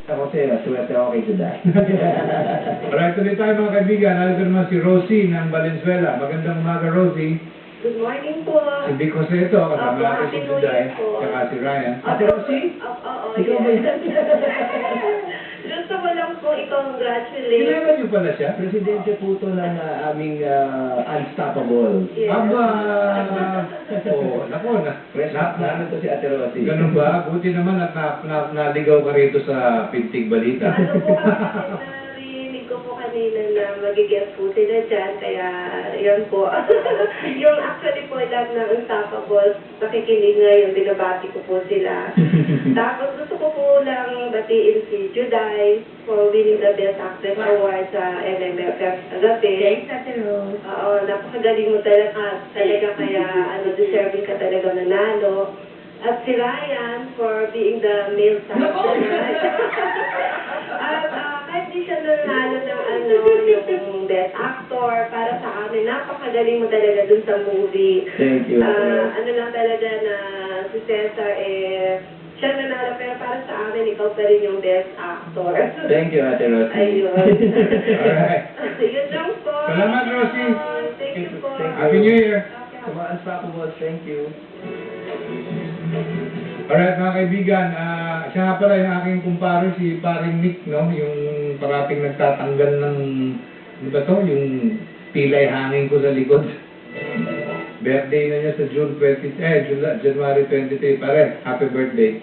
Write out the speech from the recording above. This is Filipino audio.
Ako sa'yo, swerte ako kay Juday. Alright, tuloy tayo mga kaibigan. Narito naman si Rosie ng Valenzuela. Magandang umaga, Rosie. Good morning po. Si Vic Jose ito, kasama Opo, natin si Happy New Juday, Year po. saka si Ryan. Ate Rosie? Oo, Ikaw ba yes. yan? Gusto ko lang po i-congratulate. Kilala niyo pala siya? Presidente po ito ng aming Unstoppable. Yes. Aba! Oh, naku na. Press up namin to si Ate Rosie. Ganun ba? Buti naman at naligaw ka rito sa Pintig Balita. Ano po kasi narinig ko po kanina na magigest po sila dyan, kaya yun po. Yung actually po lang na Unstoppable, nakikinig ngayon, binabati ko po sila. Tapos gusto ko po lang batiin si Juday for winning the Best Actress Award sa MMFF gabi. Thanks, Ate Rose. Oo, napakagaling mo talaga, kaya deserving ka talaga nanalo. At si Ryan for being the male side tonight. At kahit di siya nanalo ng yung best actor, para sa amin, napakagaling mo talaga dun sa movie. Thank you. Ano lang talaga na si Cesar siya nanalo, pero para sa amin, ikaw pa rin yung best actor. Thank you, Ate Rosie. Ayun. Alright. Yun lang po. Salamat, Rosie. Thank you po. Thank you. Happy New Year! Sa mga Unstoppable, thank you. Alright mga kaibigan, siya nga pala yung aking kumpare, si paring Nick, no? Yung parating nagtatanggal ng, ano ba to? Yung pilay hangin ko sa likod. Birthday na niya sa January 23, pare. Happy birthday.